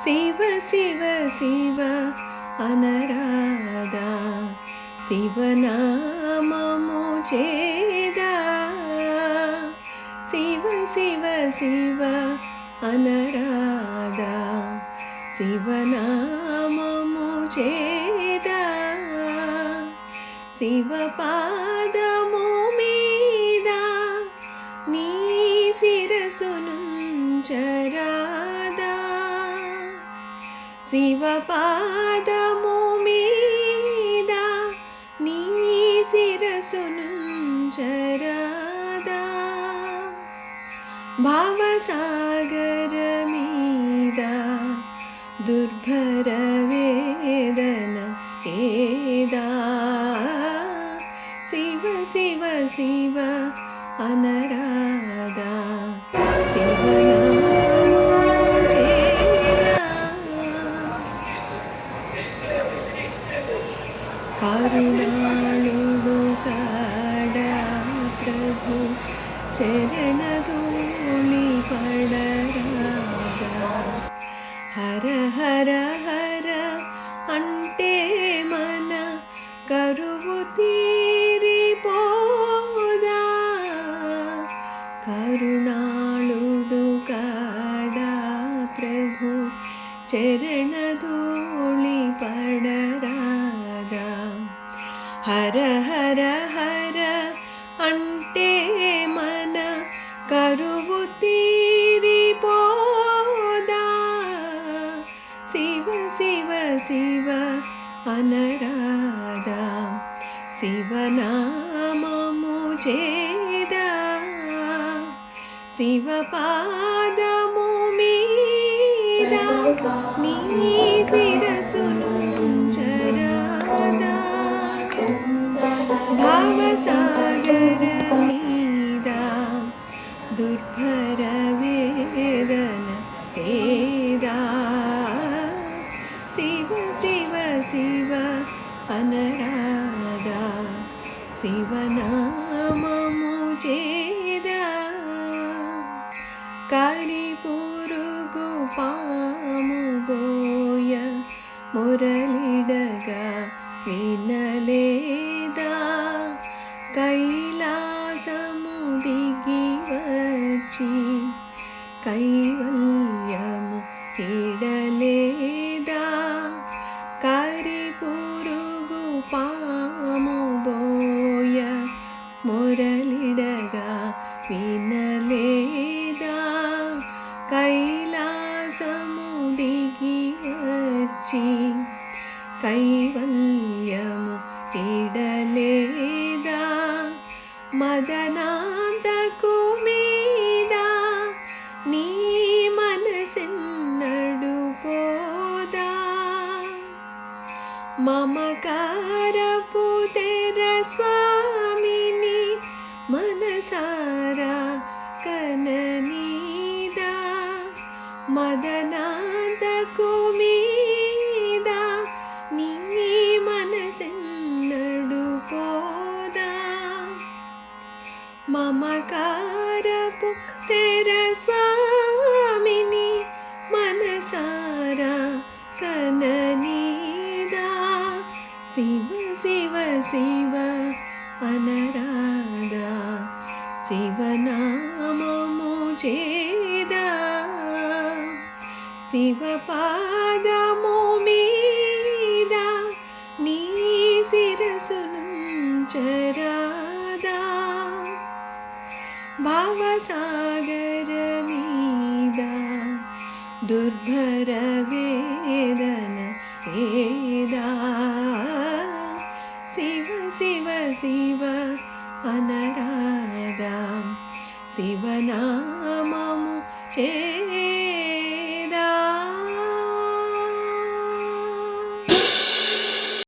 శివ శివ శివ అనరాదా, శివనామము చేదా. శివ శివ శివ అనరాదా, శివనామము చేదా. శివ పాదము మీద నీ శిరసునుంచరాదా. శివ పాదము మీద నీ శిరసునుంచరాదా. భావసాగర మీద దుర్భర వేదన ఏదా. శివ శివ శివ అనరాదా, శివనామము చేదా. కరుణాళుడు కాడా ప్రభు చరణధూళి పడరాదా. హర హర హర అంటే మన కరువు తీరిపోదా. కరుణాళుడు కాడా ప్రభు చరణధూళి పడరాదా. హర హర హర అంటే మన కరువు తీరిపోదా. శివ శివ శివ అనరాదా, శివనామము చేదా. శివ పాదము మీద నీ శిరసునుంచరాదా. భావసాగర మీద దుర్భర వేదన ఏదా. శివ శివ శివ అనరాదా, శివనామము చేదా. కాలి పురుగు పాము బోయ మురళిడగా వినలేదా. కైలాసము దిగి వచ్చి కైవల్యము ఇడలేదా. కారి పురుగు పాము బోయ మురళిడగా వినలేదా. కైలాసము దిగి వచ్చి కైవల్యము ఇడలేదా. మదనాంతకు మీద నీ మనసెన్నడు పోదా. మమకారపు తెర స్వామిని మనసారా కననీదా. మదనాంతకు మీద నీ మనసెన్నడు పోదా. మమకారపు తెర స్వామిని మనసారా కననీదా. శివ శివ శివ అనరాదా, శివనామము చేదా. శివ పాదము మీద నీ శిరసునుంచరాదా. భావసాగర మీద దుర్భర వేదన ఏదా. శివ శివ శివ అనరాదా, శివనామము చే